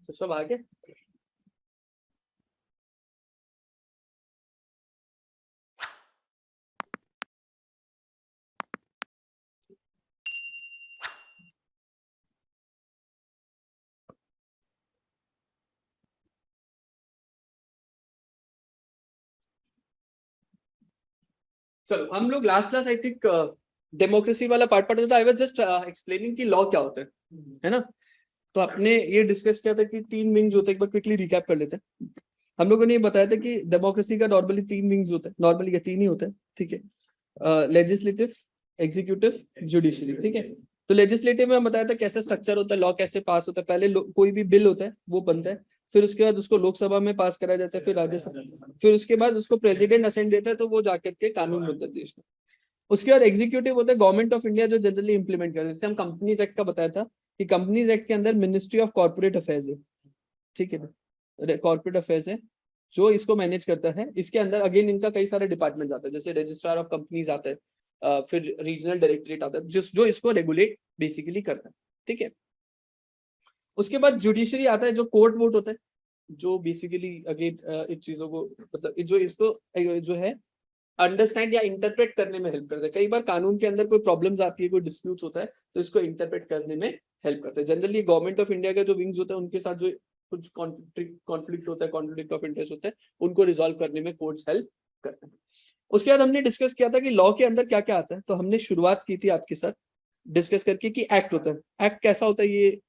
तो सब आगे चलो हम लोग last class I think democracy वाला पार्ट पढ़ते थे। आई वाज जस्ट एक्सप्लेनिंग कि लॉ क्या होता है ना। तो आपने ये डिस्कस किया था कि 3 विंग्स होते हैं। एक बार क्विकली रिकैप कर लेते हैं। हम लोगों ने ये बताया था कि डेमोक्रेसी का नॉर्मली 3 विंग्स होते हैं, नॉर्मली ये 3 ही होते हैं, ठीक है। लेजिस्लेटिव, एग्जीक्यूटिव, जुडिशरी, ठीक है। तो लेजिस्लेटिव में हम बताया था कैसे स्ट्रक्चर होता है, लॉ कैसे पास होता है। पहले कोई भी बिल होता है वो बनता है, फिर उसके बाद उसको लोकसभा में पास कराया जाता है, फिर राज्यसभा, फिर उसके बाद उसको प्रेसिडेंट असेंट देता है तो वो जाकर के कानून बनता है देश में। उसके बाद एग्जीक्यूटिव होता है गवर्नमेंट ऑफ इंडिया, जो जनरली इंप्लीमेंट करते हैं। जैसे हम कंपनीज एक्ट का बताया था कि कंपनीज एक्ट के अंदर मिनिस्ट्री ऑफ कॉर्पोरेट अफेयर्स है, ठीक है ना, कॉर्पोरेट अफेयर्स है जो इसको मैनेज करता है। इसके अंदर अगेन इनका कई सारे डिपार्टमेंट आता है, जैसे रजिस्ट्रार ऑफ कंपनीज आता है, फिर रीजनल डायरेक्टरेट आता है जो इसको रेगुलेट बेसिकली करता है, ठीक है। उसके बाद जुडिशरी आता है जो कोर्ट वोट होता है, जो बेसिकली अगेन इन चीजों को मतलब जो इसको जो है अंडरस्टैंड या इंटरप्रेट करने में हेल्प करता है। कई बार कानून के अंदर कोई प्रॉब्लम्स आती है, कोई डिस्प्यूट्स होता है, तो इसको इंटरप्रेट करने में हेल्प करता है। जनरली गवर्नमेंट ऑफ इंडिया का जो विंग्स होता है उनके साथ जो कुछ कॉन्फ्लिक्ट होता है, कॉन्फ्लिक्ट ऑफ इंटरेस्ट होता है, उनको रिजॉल्व करने में कोर्ट्स हेल्प करते हैं। उसके बाद हमने डिस्कस किया था कि लॉ के अंदर क्या क्या आता है। तो हमने शुरुआत की थी आपके साथ डिस्कस करके कि एक्ट होता है। एक्ट कैसा होता है ये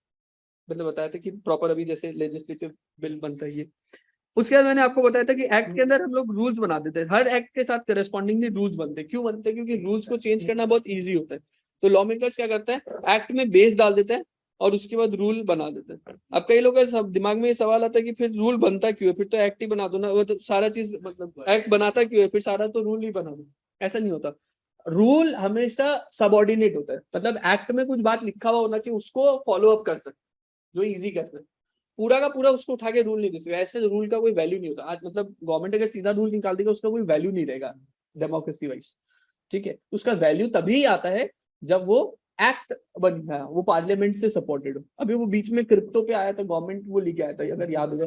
मतलब बताया था कि प्रॉपर अभी जैसे लेजिस्लेटिव बिल बनता है ये। उसके बाद मैंने आपको बताया था कि एक्ट के अंदर हम लोग रूल्स बना देते हैं, हर एक्ट के साथ करस्पॉन्डिंगली रूल्स बनते हैं। क्यों बनते हैं? क्योंकि रूल्स को चेंज करना बहुत ईजी होता है। तो लॉ मेकर्स क्या करते हैं, एक्ट में बेस डाल देते हैं और उसके बाद रूल बना देते हैं। अब कई लोगों के सब दिमाग में ये सवाल आता है कि फिर रूल बनता क्यों है, फिर तो एक्ट ही बना दो ना, वो तो सारा चीज मतलब एक्ट बनाता क्यों है, फिर सारा तो रूल ही बना दो। ऐसा नहीं होता। रूल हमेशा सबऑर्डिनेट होता है, मतलब एक्ट में कुछ बात लिखा हुआ होना चाहिए, उसको फॉलो अप कर सकते, जो इजी करते हैं। पूरा का पूरा उसको उठा के रूल नहीं दे सकते, ऐसे रूल का कोई वैल्यू नहीं होता। आज मतलब गवर्नमेंट अगर सीधा रूल निकाल देगा उसका कोई वैल्यू नहीं रहेगा डेमोक्रेसी वाइज, ठीक है। उसका वैल्यू तभी आता है जब वो एक्ट बन गया, वो पार्लियामेंट से सपोर्टेड हो। अभी वो बीच में क्रिप्टो पे आया था, गवर्नमेंट वो लेके आया था, अगर याद होगा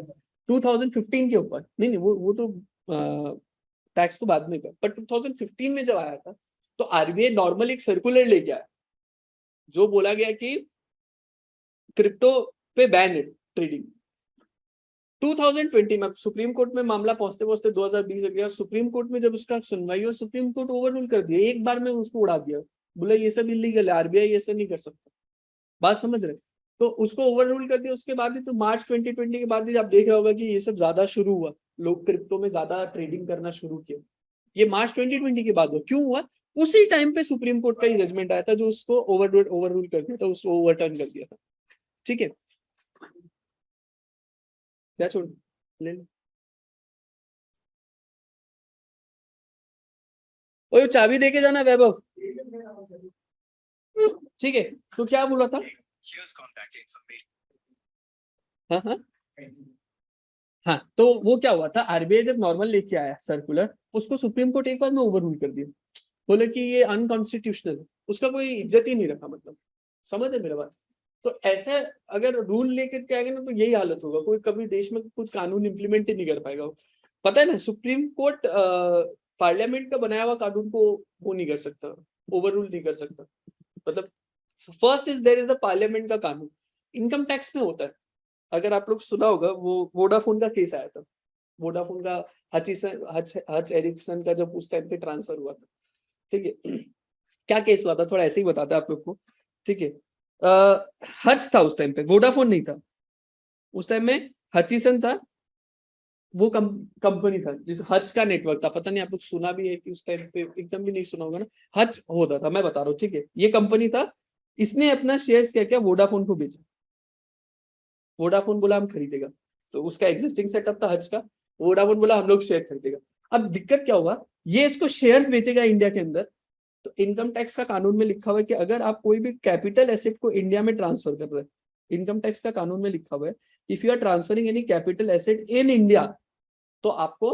2015 के ऊपर। नहीं नहीं वो तो टैक्स तो बाद में कर, पर 2015 में जब आया था तो आरबीआई नॉर्मल एक सर्कुलर लेके आया जो बोला गया कि क्रिप्टो पे बैन है ट्रेडिंग। 2020 में सुप्रीम कोर्ट में मामला पहुंचते पहुंचते 2020 हो गया। सुप्रीम कोर्ट में जब उसका सुनवाई और सुप्रीम कोर्ट ओवररूल कर दिया, एक बार में उसको उड़ा दिया, बोला ये सब इलीगल है, आरबीआई ऐसा नहीं कर सकता। बात समझ रहे? तो उसको ओवररूल कर दिया। उसके बाद ही तो मार्च 2020 के बाद ही आप देख रहे होगा कि ये सब ज्यादा शुरू हुआ, लोग क्रिप्टो में ज्यादा ट्रेडिंग करना शुरू किया। ये मार्च 2020 के बाद हुआ। क्यों हुआ? उसी टाइम पे सुप्रीम कोर्ट का ही जजमेंट आया था जो उसको ओवररूल कर दिया था, उसको ओवरटर्न कर दिया था, ठीक है। क्या छोड़ ले लो। वो चाबी देके जाना वैभव, ठीक है। तो क्या बोला था? हाँ हाँ हाँ। तो वो क्या हुआ था, आरबीआई जब नॉर्मल लेके आया सर्कुलर, उसको सुप्रीम कोर्ट एक बार में ओवररूल कर दिया। बोले कि ये अनकॉन्स्टिट्यूशनल है, उसका कोई इज्जत ही नहीं रखा। मतलब समझ है मेरा बात? तो ऐसा अगर रूल लेकर के आएंगे ना तो यही हालत होगा, कोई कभी देश में कुछ कानून इंप्लीमेंट ही नहीं कर पाएगा। पता है ना, सुप्रीम कोर्ट पार्लियामेंट का बनाया हुआ कानून को वो नहीं कर सकता, ओवररूल नहीं कर सकता। मतलब first is there is the parliament का कानून। इनकम टैक्स में होता है, अगर आप लोग सुना होगा, वो वोडाफोन का केस आया था, वोडाफोन का हच एरिक्सन का जब उस टाइम पे ट्रांसफर हुआ था, ठीक है। क्या केस हुआ था थोड़ा ऐसे ही बताते हैं आप लोग को, ठीक है। हच था उस टाइम पे, वोडाफोन नहीं था उस टाइम में, हचिसन था। वो कंपनी था जिस हच का नेटवर्क था, पता नहीं आप लोग सुना भी है कि उस टाइम पे, एकदम भी नहीं सुना होगा ना। हच होता था, मैं बता रहा हूँ, ठीक है। ये कंपनी था, इसने अपना शेयर्स क्या किया, वोडाफोन को बेचा। वोडाफोन बोला हम खरीदेगा, तो उसका एग्जिस्टिंग सेटअप था हज का, वोडाफोन बोला हम लोग शेयर खरीदेगा। अब दिक्कत क्या हुआ, ये इसको शेयर्स बेचेगा इंडिया के अंदर। तो इनकम टैक्स का कानून में लिखा हुआ है कि अगर आप कोई भी कैपिटल एसेट को इंडिया में ट्रांसफर कर रहे हैं, इनकम टैक्स का कानून में लिखा हुआ है, if you are transferring any capital asset in India, तो आपको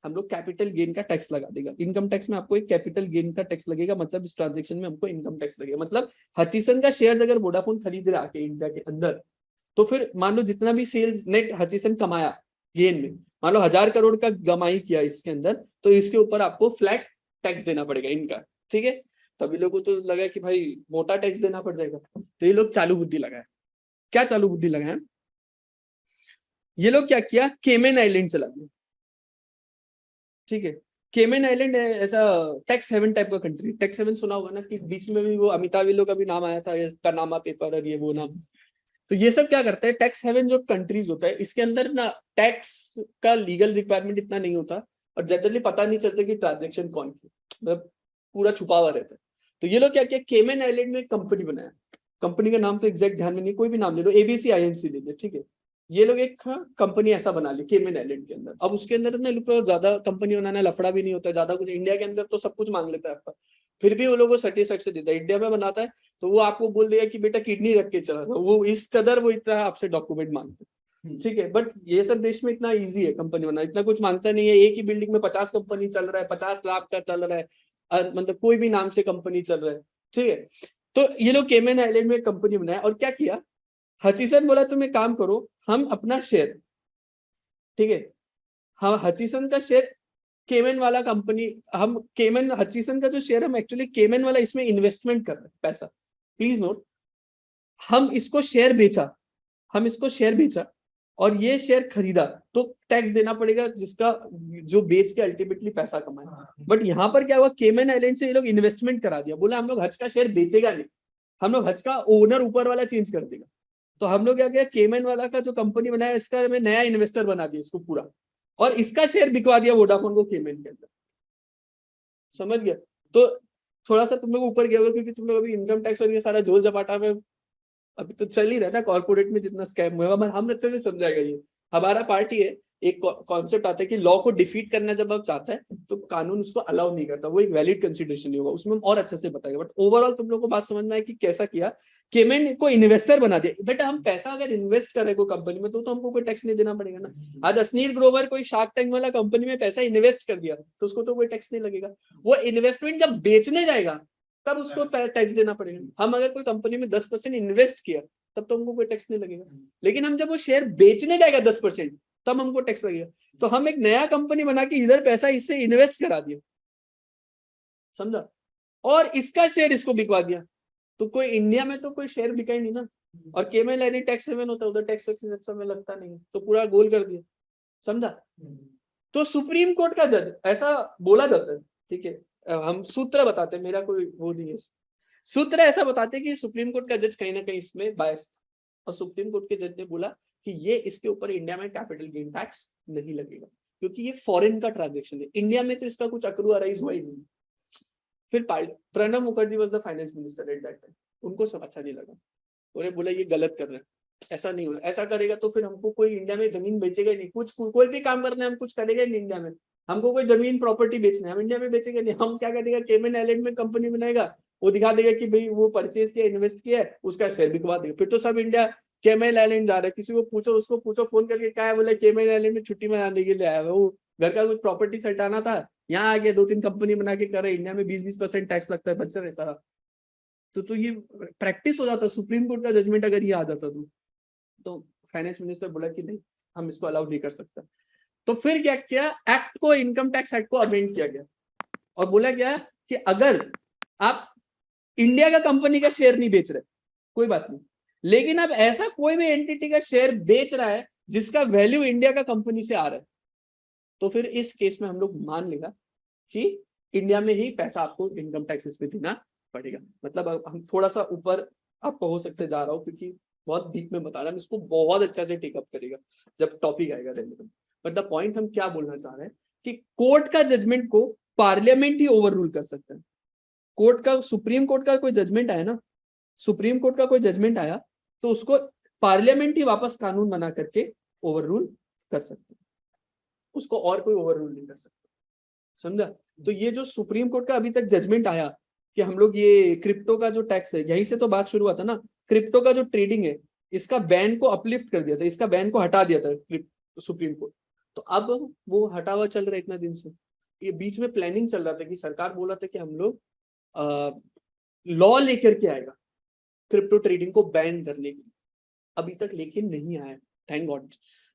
हम लोग कैपिटल गेन का टैक्स लगा देगा। इनकम टैक्स में आपको एक कैपिटल गेन का टैक्स लगेगा, मतलब इस ट्रांजेक्शन में हमको इनकम टैक्स लगेगा। मतलब हचिसन का शेयर अगर वोडाफोन खरीद रहा है इंडिया के अंदर, तो फिर मान लो जितना भी सेल्स नेट हचिसन कमाया गेन में, मान लो 1000 करोड़ का कमाई किया इसके अंदर, तो इसके ऊपर आपको फ्लैट टैक्स देना पड़ेगा इनका, ठीक है। तभी लोगों को तो लगा कि भाई मोटा टैक्स देना पड़ जाएगा, तो ये लोग चालू बुद्धि लगाए। क्या चालू बुद्धि लगाए? ये लोग क्या किया, केमेन आइलैंड चला दिया, ठीक है। केमेन आइलैंड ऐसा टैक्स हेवन टाइप का कंट्री, टैक्स हेवन सुना होगा ना, कि बीच में भी वो अमिताभ लोग का भी नाम आया था, पनामा पेपर और ये वो नाम। तो ये सब क्या करता है, टैक्स हेवन जो कंट्रीज होता है इसके अंदर ना टैक्स का लीगल रिक्वायरमेंट इतना नहीं होता, और जनरली पता नहीं चलता कि ट्रांजेक्शन कौन की, मतलब पूरा छुपा हुआ रहता है। तो ये लोग क्या किया, केमेन आइलैंड में कंपनी बनाया, कंपनी का नाम तो एग्जैक्ट ध्यान में नहीं, कोई भी नाम ले लो, एबीसी आईएनसी ले लो, ठीक है। ये लोग एक कंपनी ऐसा बना ली केमेन आइलैंड के अंदर। अब उसके अंदर ना ज्यादा कंपनी बनाना लफड़ा भी नहीं होता ज्यादा कुछ, इंडिया के अंदर तो सब कुछ मांग लेता है आपका, फिर भी वो लोगों को सेटिस्फेक्शन देता है। इंडिया में बनाता है तो वो आपको बोल देगा कि बेटा किडनी रख के चला था, वो इस कदर वो इतना आपसे डॉक्यूमेंट मांगते हैं, ठीक है। बट ये सब देश में इतना इजी है कंपनी बनाना, इतना कुछ मांगता नहीं है। एक ही बिल्डिंग में 50 कंपनी चल रहा है, 50 लाख का चल रहा है, मतलब कोई भी नाम से कंपनी चल रहा है, ठीक है। तो ये लोग केमेन आइलैंड में कंपनी बनाया, और क्या किया, हचिसन बोला तुम एक काम करो, हम अपना शेयर, ठीक है, हाँ हचिसन का शेयर केमेन वाला कंपनी, हम केमेन हचिसन का जो शेयर हम एक्चुअली केमेन वाला इसमें इन्वेस्टमेंट कर रहे हैं पैसा, प्लीज नोट। हम इसको शेयर बेचा, हम इसको शेयर बेचा और ये शेयर खरीदा, तो टैक्स देना पड़ेगा जिसका जो बेच के अल्टीमेटली पैसा कमाए। बट यहाँ पर क्या हुआ, केमेन आइलैंड से ये लोग इन्वेस्टमेंट करा दिया, बोला हम लोग हज का शेयर बेचेगा नहीं, हम लोग हज का ओनर ऊपर वाला चेंज कर देगा। तो हम लोग क्या किया, केमेन वाला का जो कंपनी बनाया इसका मैं नया इन्वेस्टर बना दिया इसको पूरा, और इसका शेयर बिकवा दिया वोडाफोन को केमेन के अंदर, समझ गया। तो थोड़ा सा तुम लोग ऊपर गया होगा, क्योंकि तुम लोग अभी इनकम टैक्स और ये सारा झोल झपाटा में अभी तो चल ही रहा है ना, कॉर्पोरेट में जितना स्कैम हुआ है हम अच्छे से समझाएगा। ये हमारा पार्टी है, एक कॉन्सेप्ट आता है कि लॉ को डिफीट करना जब आप चाहता है तो कानून उसको अलाउ नहीं करता, वो एक वैलिड कंसिडरेशन नहीं होगा, उसमें हम और अच्छे से बताएंगे। बट ओवरऑल तुम लोग को बात समझ में आए कि कैसा किया, केमेन को इन्वेस्टर बना दिया। बेटा हम पैसा अगर इन्वेस्ट करें कोई कंपनी में तो हमको कोई टैक्स नहीं देना पड़ेगा ना। आज अश्नीर ग्रोवर कोई शार्क टैंक वाला कंपनी में पैसा इन्वेस्ट कर दिया तो उसको तो कोई टैक्स नहीं लगेगा। वो इन्वेस्टमेंट जब बेचने जाएगा तब उसको टैक्स देना पड़ेगा। हम अगर कोई कंपनी में 10% इन्वेस्ट किया तब तो हमको कोई टैक्स नहीं लगेगा, लेकिन हम जब वो शेयर बेचने जाएगा 10% तब हमको टैक्स लगेगा। तो हम एक नया कंपनी बना के इधर पैसा इससे इन्वेस्ट करा दिया, समझा, और इसका शेयर इसको बिकवा दिया। तो कोई इंडिया में तो कोई शेयर बिका ही नहीं ना, और केमेन आइलैंड टैक्स हेवन होता है, उधर टैक्स में लगता नहीं, तो पूरा गोल कर दिया, समझा। तो सुप्रीम कोर्ट का जज ऐसा बोला जाता है, ठीक है, हम सूत्र बताते हैं, मेरा कोई वो नहीं है, सूत्र ऐसा बताते हैं कि सुप्रीम कोर्ट का जज कहीं ना कहीं इसमें बायस था, और सुप्रीम कोर्ट के जज ने बोला कि ये इसके ऊपर इंडिया में कैपिटल गेन टैक्स नहीं लगेगा, क्योंकि ये फॉरेन का ट्रांजेक्शन है, इंडिया में तो इसका कुछ अक्रू अराइज हुआ ही नहीं। फिर Pranab Mukherjee was the finance minister at that time, उनको सब अच्छा नहीं लगा, उन्हें बोला ये गलत कर रहे हैं, ऐसा नहीं होना, ऐसा करेगा तो फिर हमको कोई इंडिया में जमीन बेचेगा नहीं, कुछ कोई भी काम करना है हम कुछ करेंगे नहीं इंडिया में, हमको कोई जमीन प्रॉपर्टी बेचना है हम इंडिया में बेचेंगे नहीं। हम क्या करेगा, केमेन आइलैंड में कंपनी बनाएगा, वो दिखा देगा कि भाई वो परचेज किया, इन्वेस्ट किया है, उसका शेयर बिकवा देगा, फिर तो सब इंडिया केमेन आइलैंड जा रहा है। किसी को पूछो, उसको पूछो फोन करके, क्या है, बोले केमेन आइलैंड में छुट्टी मनाने के लिए आया है, वो घर का कुछ प्रॉपर्टी सटाना था, यहाँ आगे 2-3 कंपनी बना के कर रहे, इंडिया में 20-20% टैक्स लगता है बच्चा है सारा। तो ये प्रैक्टिस हो जाता, सुप्रीम कोर्ट का जजमेंट अगर ये आ जाता तो फाइनेंस मिनिस्टर बोला कि नहीं हम इसको अलाउ नहीं कर सकता। तो फिर क्या किया, एक्ट को, इनकम टैक्स एक्ट को अमेंड किया गया, और बोला गया कि अगर आप इंडिया का कंपनी का शेयर नहीं बेच रहे कोई बात नहीं, लेकिन अब ऐसा कोई भी एंटिटी का शेयर बेच रहा है जिसका वैल्यू इंडिया का कंपनी से आ रहा है, तो फिर इस केस में हम लोग मान लेगा कि इंडिया में ही पैसा आपको इनकम टैक्स पे देना पड़ेगा। मतलब हम थोड़ा सा ऊपर आपको हो सकते जा रहा हूँ, क्योंकि बहुत डीप में बता रहा हूँ, इसको बहुत अच्छा से टेकअप करेगा जब टॉपिक आएगा रेलेवेंट। बट द पॉइंट हम क्या बोलना चाह रहे हैं कि कोर्ट का जजमेंट को पार्लियामेंट ही ओवर रूल कर सकता है। कोर्ट का, सुप्रीम कोर्ट का कोई जजमेंट आया ना, सुप्रीम कोर्ट का कोई जजमेंट आया तो उसको पार्लियामेंट ही वापस कानून बना करके ओवर रूल कर सकते, उसको और कोई ओवर रूल नहीं कर सकता, समझा। तो ये जो सुप्रीम कोर्ट का अभी तक जजमेंट आया कि हम लोग ये क्रिप्टो का जो टैक्स है, यहीं से तो बात शुरू हुआ था ना, क्रिप्टो का जो ट्रेडिंग है इसका बैन को अपलिफ्ट कर दिया था, इसका बैन को हटा दिया था सुप्रीम कोर्ट। तो अब वो हटा हुआ चल रहा है इतना दिन से, ये बीच में प्लानिंग चल रहा था कि सरकार बोला था कि हम लोग लॉ लेकर के आएगा क्रिप्टो ट्रेडिंग को बैन करने के लिए, अभी तक लेकिन नहीं आया, थैंक गॉड।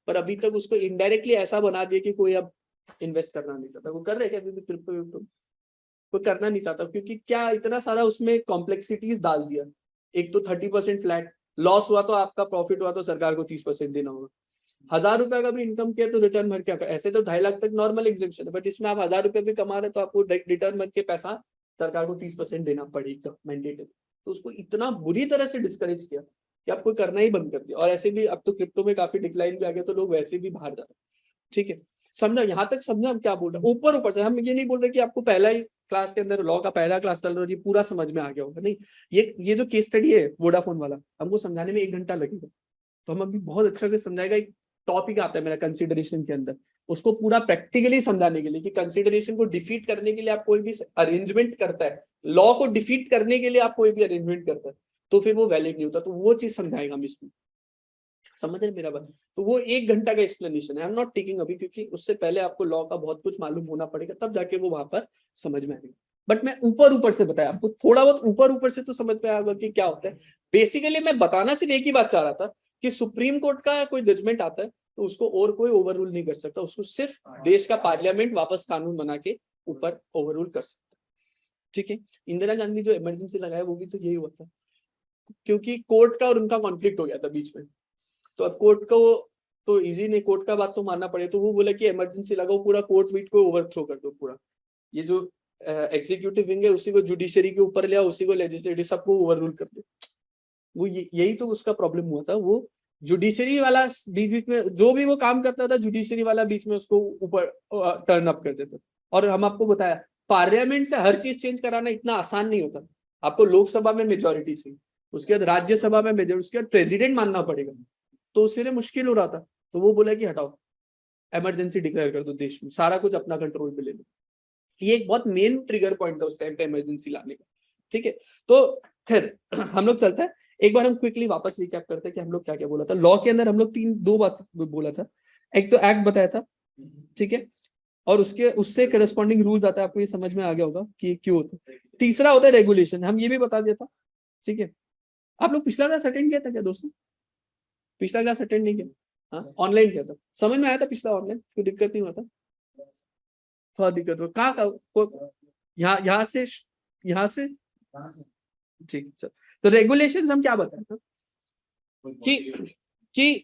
पर अभी तक उसको इनडायरेक्टली ऐसा बना दिया कि कोई अब इन्वेस्ट करना नहीं चाहता। वो कर रहे क्या अभी भी क्रिप्टो, कोई करना नहीं चाहता, क्योंकि क्या इतना सारा उसमें कॉम्प्लेक्सिटीज डाल दिया। एक तो 30% फ्लैट, लॉस हुआ तो आपका, प्रॉफिट हुआ तो सरकार को 30% देना होगा। 1000 रुपए का भी इनकम किया तो रिटर्न भर क्या, ऐसे तो 2.5 लाख तक नॉर्मल एग्जेम्पशन है, बट इसमें आप 1000 रुपए भी कमा रहे तो आपको रिटर्न भर के पैसा सरकार को 30% देना पड़ेगा मैंडेटरी। तो उसको इतना बुरी तरह से डिस्करेज किया कि आपको करना ही बंद कर दिया। और ऐसे भी अब तो क्रिप्टो में काफी डिक्लाइन भी आ गया, तो लोग वैसे भी बाहर जा रहे हैं। ठीक है, समझा यहाँ तक? समझा हम क्या बोल रहे हैं? ऊपर ऊपर से हम ये नहीं बोल रहे कि आपको पहला ही क्लास के अंदर लॉ का पहला क्लास चल रहा है, ये पूरा समझ में आ गया होगा, नहीं। ये जो केस स्टडी है वोडाफोन वाला, हमको समझाने में 1 घंटा लगेगा। तो हम अभी बहुत अच्छे से समझाएगा। एक टॉपिक आता है मेरा कंसिडरेशन के अंदर, उसको पूरा प्रैक्टिकली समझाने के लिए कि कंसिडरेशन को डिफीट करने के लिए आप कोई भी अरेंजमेंट करता है, लॉ को डिफीट करने के लिए आप कोई भी अरेंजमेंट करता है, तो फिर वो वैलिड नहीं होता। तो वो चीज समझाएगा हम इसमें, समझ रहे मेरा बात? तो वो 1 घंटा का एक्सप्लेनेशन है, आई एम नॉट टेकिंग अभी, क्योंकि उससे पहले आपको लॉ का बहुत कुछ मालूम होना पड़ेगा, तब जाके वो वहां पर समझ में आएगा। बट मैं ऊपर ऊपर से बताया आपको, थोड़ा बहुत ऊपर ऊपर से तो समझ में आएगा कि क्या होता है। बेसिकली मैं बताना सिर्फ एक ही बात चाह रहा था कि सुप्रीम कोर्ट का कोई जजमेंट आता है तो उसको और कोई ओवर रूल नहीं कर सकता, उसको सिर्फ देश का पार्लियामेंट वापस कानून बना के ऊपर ओवर रूल कर सकता है। ठीक है, इंदिरा गांधी जो इमरजेंसी लगाया वो भी तो यही हुआ था, क्योंकि कोर्ट का और उनका कॉन्फ्लिक्ट हो गया था बीच में। तो अब कोर्ट को तो इजी नहीं, कोर्ट का बात तो मानना पड़े, तो वो बोला कि इमरजेंसी लगाओ, पूरा कोर्ट वीट को ओवरथ्रो कर दो पूरा। ये जो एग्जीक्यूटिव विंग है उसी को जुडिशरी के ऊपर ले आओ, उसी को लेजिस्लेटिव, सबको ओवररूल कर दो। वो यही तो उसका प्रॉब्लम हुआ था। वो जुडिशरी वाला बीच बीच में जो भी वो काम करता था, जुडिशरी वाला बीच में उसको ऊपर टर्न अप कर देता। और हम आपको बताया पार्लियामेंट से हर चीज चेंज कराना इतना आसान नहीं होता। आपको लोकसभा में मेजोरिटी चाहिए, उसके बाद राज्यसभा में मेजोरिटी, उसके बाद प्रेसिडेंट मानना पड़ेगा, तो उसके लिए मुश्किल हो रहा था। तो वो बोला कि हटाओ, इमरजेंसी डिक्लेयर कर दो, देश में सारा कुछ अपना कंट्रोल पे ले लो। ये एक बहुत मेन ट्रिगर पॉइंट था उस टाइम पे इमरजेंसी लाने का। ठीक है, तो खैर हम लोग चलते हैं, एक बार हम क्विकली वापस रिकैप करते हैं कि हम लोग क्या क्या बोला था। लॉ के अंदर हम लोग दो बात बोला था। एक तो एक्ट बताया था, ठीक है, और उसके उससे करस्पॉन्डिंग रूल्स आता है, आपको ये समझ में आ गया होगा कि क्यों होता है। तीसरा होता है रेगुलेशन, हम ये भी बता दिया था। ठीक है, आप लोग पिछला क्लास अटेंड किया था क्या दोस्तों? पिछला क्लास अटेंड नहीं किया? हाँ, ऑनलाइन किया था, समझ में आया था पिछला ऑनलाइन, कोई दिक्कत नहीं हुआ था? थोड़ा दिक्कत हो कहाँ, यहाँ से ठीक। चल, तो रेगुलेशंस हम क्या बताए थे कि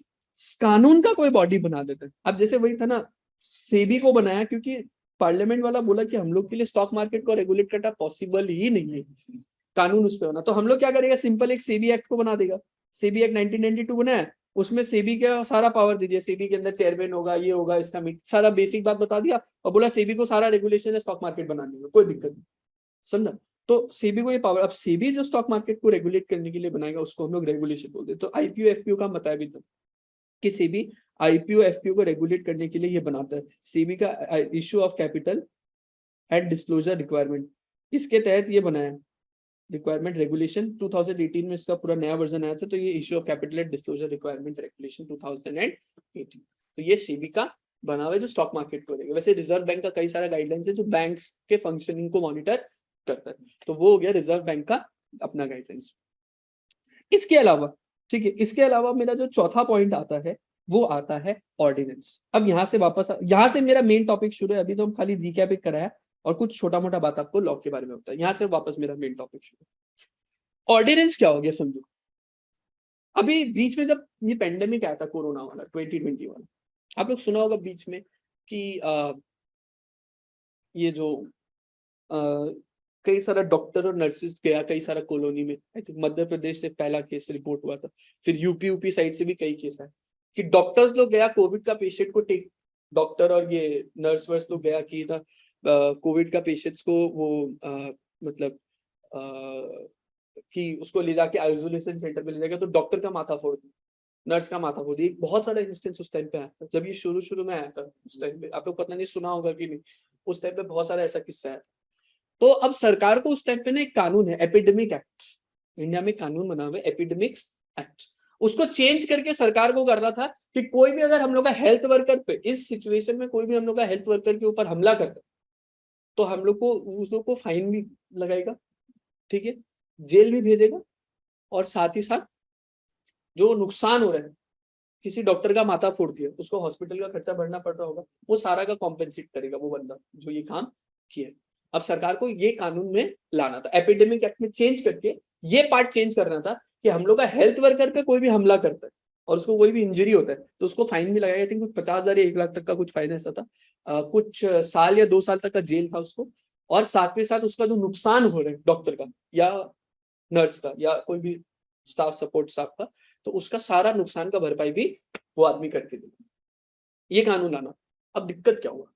कानून का कोई बॉडी बना देते हैं। अब जैसे वही था ना, सेबी को बनाया क्योंकि पार्लियामेंट वाला बोला कि हम लोग के लिए स्टॉक मार्केट को रेगुलेट करना पॉसिबल ही नहीं है, कानून उस पर होना। तो हम लोग क्या करेगा, सिंपल एक सेबी एक्ट को बना देगा। सेबी एक्ट 1992 बनाया, उसमें सेबी का सारा पावर दे दिया, सेबी के अंदर चेयरमैन होगा, ये होगा, इसका सारा बेसिक बात बता दिया, और बोला सेबी को सारा रेगुलेशन है स्टॉक मार्केट बनाने में, कोई दिक्कत नहीं। समझा? तो सेबी को ये पावर, अब सेबी जो स्टॉक मार्केट को रेगुलेट करने के लिए बनाएगा उसको हम लोग रेगुलेशन बोलते हैं। तो आईपीओ एफपीओ का बताया भी था कि सेबी आईपीओ एफपीओ को रेगुलेट करने के लिए ये बनाता है। सेबी का issue of capital and disclosure requirement, इसके तहत ये बनाया रिक्वायरमेंट रेगुलेशन। 2018 में इसका पूरा नया वर्जन आया था। तो ये issue of capital and disclosure requirement regulation 2018, तो ये सेबी का बना हुआ है जो स्टॉक मार्केट को देगा। वैसे रिजर्व बैंक का कई सारा गाइडलाइंस है जो बैंक्स के फंक्शनिंग को मॉनिटर करता है, तो वो हो गया रिजर्व बैंक का अपना गाइडलाइंस। इसके अलावा, ठीक है, इसके अलावा मेरा जो चौथा पॉइंट आता है वो आता है ऑर्डिनेंस। अब यहाँ से वापस, यहाँ से मेरा मेन टॉपिक शुरू है। अभी तो हम खाली रिकैप कराया और कुछ छोटा मोटा बात आपको लॉ के बारे में होता है। यहाँ से वापस मेरा मेन टॉपिक शुरू। ऑर्डिनेंस क्या हो गया समझो। अभी बीच में जब ये पेंडेमिक आया था कोरोना वाला 2020 वाला, आप लोग सुना होगा बीच में कि ये जो कई सारा डॉक्टर और नर्सेस गया कई सारा कॉलोनी में। आई थिंक मध्य प्रदेश से पहला केस रिपोर्ट हुआ था, फिर यूपी साइड से भी कई केस आए कि डॉक्टर्स लोग गया कोविड का पेशेंट को टेक, डॉक्टर और ये नर्स वर्स लोग गया कि ना कोविड का पेशेंट्स को वो मतलब कि उसको ले जाके आइसोलेशन सेंटर में ले जाके, तो डॉक्टर का माथा फोड़ दिया, नर्स का माथा फोड़ दिया। बहुत सारा इंस्टेंस उस टाइम पे आया था जब ये शुरू में आया था। उस टाइम पे आप लोग पता नहीं सुना होगा कि नहीं, उस टाइम पे बहुत सारा ऐसा किस्सा है। तो अब सरकार को उस टाइम पे ना एक कानून है एपिडेमिक एक्ट, इंडिया में कानून बना हुआ है एपिडेमिक्स एक्ट, उसको चेंज करके सरकार को करना था कि कोई भी अगर हम लोग का हेल्थ वर्कर पे इस सिचुएशन में कोई भी हम लोग का हेल्थ वर्कर के ऊपर हमला करता तो हम लोग को उस लोग को फाइन भी लगाएगा, ठीक है, जेल भी भेजेगा, और साथ ही साथ जो नुकसान हो रहा है, किसी डॉक्टर का माथा फोड़ दिया, उसको हॉस्पिटल का खर्चा भरना पड़ रहा होगा, वो सारा का कॉम्पेंसेट करेगा वो बंदा जो ये काम किया। अब सरकार को ये कानून में लाना था, एपिडेमिक एक्ट में चेंज करके ये पार्ट चेंज करना था कि हम लोग का हेल्थ वर्कर पे कोई भी हमला करता है और उसको कोई भी इंजरी होता है तो उसको फाइन भी लगाया। आई थिंक कुछ 50,000 या 1 लाख तक का कुछ फाइन ऐसा था, कुछ साल या 2 साल तक का जेल था उसको, और साथ में साथ उसका जो नुकसान हो रहा है डॉक्टर का या नर्स का या कोई भी स्टाफ, सपोर्ट स्टाफ का, तो उसका सारा नुकसान का भरपाई भी वो आदमी करके देगा। ये कानून लाना। अब दिक्कत क्या हुआ,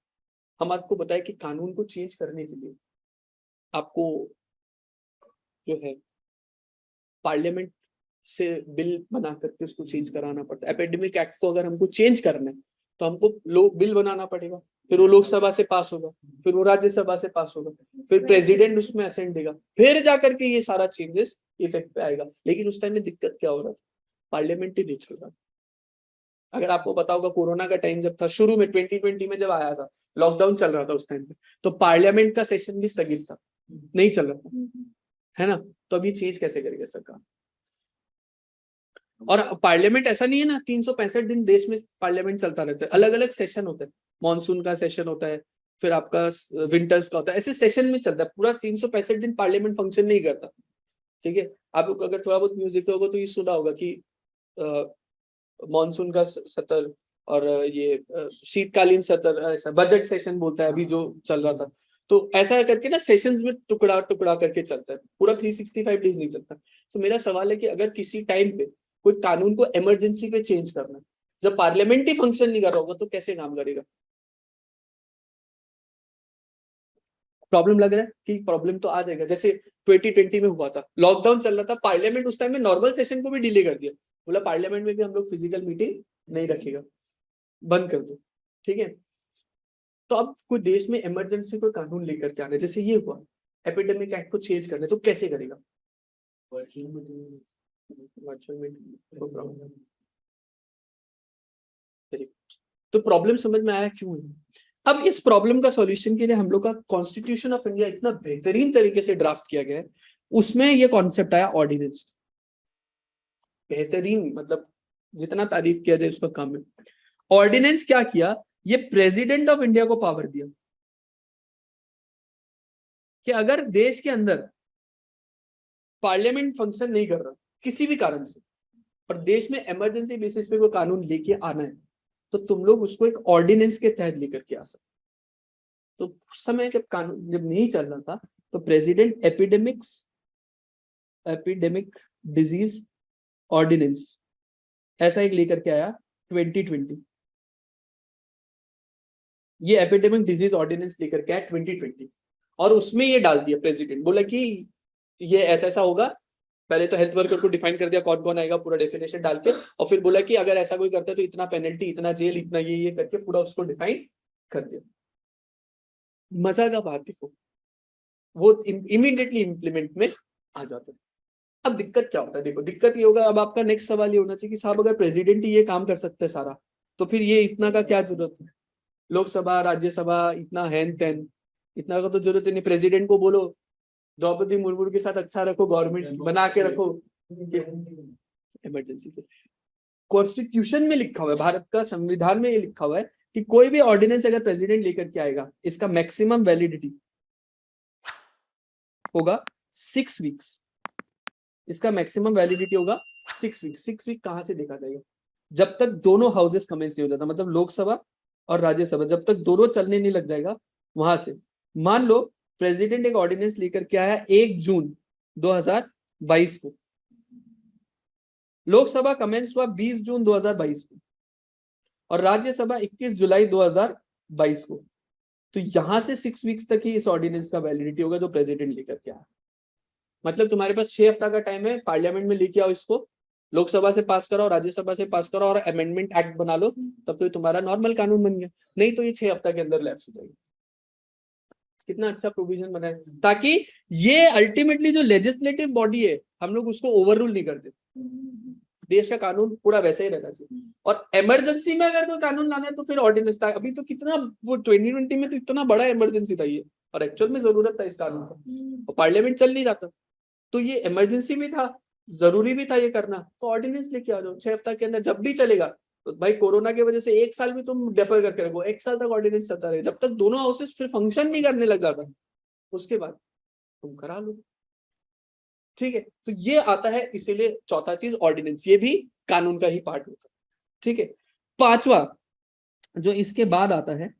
हम आपको बताया कि कानून को चेंज करने के लिए आपको जो है पार्लियामेंट से बिल बना करके उसको चेंज कराना पड़ता है। एपिडेमिक एक्ट को अगर हमको चेंज करना है तो हमको बिल बनाना पड़ेगा, फिर वो लोकसभा से पास होगा, फिर वो राज्यसभा से पास होगा, फिर प्रेसिडेंट उसमें असेंट देगा, फिर जाकर के ये सारा चेंजेस इफेक्ट पे आएगा। लेकिन उस टाइम में दिक्कत क्या हो रहा था, पार्लियामेंट ही नहीं चल रहा। अगर आपको पता होगा कोरोना का टाइम जब था, शुरू में 2020 में जब आया था, लॉकडाउन चल रहा था उस टाइम पे, तो पार्लियामेंट का सेशन भी स्थगित था, नहीं चल रहा था, है ना। तो अभी चेंज कैसे करेगी सरकार। और पार्लियामेंट ऐसा नहीं है ना 365 दिन देश में पार्लियामेंट चलता रहता है, अलग अलग सेशन होता है, मानसून का सेशन होता है, फिर आपका विंटर्स का होता है, ऐसे सेशन में चलता है, पूरा 365 दिन पार्लियामेंट फंक्शन नहीं करता। ठीक है, आप लोग अगर थोड़ा बहुत न्यूज देखते होगा तो ये सुना होगा कि मानसून का सत्र और ये शीतकालीन सत्र, ऐसा बजट सेशन बोलता है अभी जो चल रहा था, तो ऐसा करके ना सेशंस में टुकड़ा टुकड़ा करके चलता है, पूरा 365 डेज नहीं चलता। तो मेरा सवाल है कि अगर किसी टाइम पे कोई कानून को इमरजेंसी पे चेंज करना है, जब पार्लियामेंट ही फंक्शन नहीं कर रहा होगा तो कैसे काम करेगा। प्रॉब्लम लग रहा है कि प्रॉब्लम तो आ जाएगा, जैसे 2020 में हुआ था, लॉकडाउन चल रहा था, पार्लियामेंट उस टाइम में नॉर्मल सेशन को भी डिले कर दिया, बोला पार्लियामेंट में भी हम लोग फिजिकल मीटिंग नहीं रखेगा, बंद कर दो। ठीक है, तो अब कोई देश में इमरजेंसी को कानून लेकर के आना, जैसे ये हुआ एपिडेमिक एक्ट को चेंज करना, तो कैसे करेगा। वर्चुअल मीटिंग, तो प्रॉब्लम समझ में आया क्यों है। अब इस प्रॉब्लम का सॉल्यूशन के लिए हम लोग का कॉन्स्टिट्यूशन ऑफ इंडिया इतना बेहतरीन तरीके से ड्राफ्ट किया गया है, उसमें ये कॉन्सेप्ट आया ऑर्डिनेंस। बेहतरीन मतलब जितना तारीफ किया जाए उसका कम है। ऑर्डिनेंस क्या किया, ये प्रेसिडेंट ऑफ इंडिया को पावर दिया कि अगर देश के अंदर पार्लियामेंट फंक्शन नहीं कर रहा किसी भी कारण से और देश में इमरजेंसी बेसिस पे कोई कानून लेके आना है, तो तुम लोग उसको एक ऑर्डिनेंस के तहत लेकर के आ सकते। तो उस समय जब कानून जब नहीं चल रहा था तो प्रेसिडेंट एपिडेमिक डिजीज ऑर्डिनेंस ऐसा एक लेकर के आया 2020। ये एपिडेमिक डिजीज ऑर्डिनेंस लेकर के आया 2020 और उसमें ये डाल दिया, प्रेसिडेंट बोला कि ये ऐसा ऐसा होगा। पहले तो हेल्थ वर्कर को डिफाइन कर दिया कौन कौन आएगा, पूरा डेफिनेशन डाल के, और फिर बोला कि अगर ऐसा कोई करता है तो इतना पेनल्टी, इतना जेल, इतना ये करके पूरा उसको डिफाइन कर दिया। मजा का बात देखो, वो इमीडिएटली इंप्लीमेंट में आ जाता है। अब दिक्कत क्या होता है, देखो दिक्कत ये होगा, अब आपका नेक्स्ट सवाल ये होना चाहिए कि साहब अगर प्रेसिडेंट ही ये काम कर सकते हैं सारा, तो फिर ये इतना का क्या जरूरत है, लोकसभा राज्यसभा इतना हैन तैन, इतना का तो जरूरत नहीं। प्रेसिडेंट को बोलो द्रौपदी मुर्मू के साथ अच्छा रखो, गवर्नमेंट बना के रखो। इमरजेंसी के कॉन्स्टिट्यूशन में लिखा हुआ है, भारत का संविधान में ये लिखा हुआ है कि कोई भी ऑर्डिनेंस अगर प्रेसिडेंट लेकर के आएगा, इसका मैक्सिमम वैलिडिटी होगा 6 वीक्स। इसका मैक्सिमम वैलिडिटी होगा 6 वीक। 6 वीक कहां से देखा जाएगा, जब तक दोनों हाउसेस कमेंस नहीं हो जाता, मतलब लोकसभा और राज्यसभा जब तक दोनों चलने नहीं लग जाएगा, वहां से मान लो प्रेसिडेंट एक ऑर्डिनेंस लेकर के आया 1 जून 2022 को, लोकसभा कमेंस हुआ 20 जून 2022 को और राज्यसभा 21 जुलाई 2022 को, तो यहां से 6 वीक्स तक ही इस ऑर्डिनेंस का वैलिडिटी होगा जो प्रेसिडेंट लेकर के आया। मतलब तुम्हारे पास 6 हफ्ता का टाइम है, पार्लियामेंट में लेके आओ इसको, लोकसभा से पास कराओ, राज्यसभा से पास कराओ और अमेंडमेंट एक्ट बना लो, तब तो तुम्हारा नॉर्मल कानून बन गया। नहीं तो ये 6 हफ्ता के अंदर लैप्स हो जाएगा। कितना अच्छा प्रोविजन बना है, ताकि ये अल्टीमेटली जो लेजिस्लेटिव बॉडी है हम लोग उसको ओवर रूल नहीं करते, देश का कानून पूरा वैसे ही रहना चाहिए। और इमरजेंसी में अगर कोई कानून लाना है तो फिर ऑर्डिनेंस था। अभी तो कितना वो 2020 में तो इतना बड़ा इमरजेंसी था ये, और एक्चुअल में जरूरत था इस कानून का, और पार्लियामेंट चल नहीं रहा था, तो ये इमरजेंसी भी था जरूरी भी था ये करना, तो ऑर्डिनेंस लेके आ जाओ 6 हफ्ता के अंदर, जब भी चलेगा। तो भाई कोरोना की वजह से 1 साल भी तुम डेफर करके रखो, 1 साल तक ऑर्डिनेंस चलता रहे, जब तक दोनों हाउसेस फिर फंक्शन नहीं करने लग जाता, उसके बाद तुम करा लो। ठीक है, तो ये आता है, इसीलिए चौथा चीज ऑर्डिनेंस, ये भी कानून का ही पार्ट होता है। ठीक है, पांचवा जो इसके बाद आता है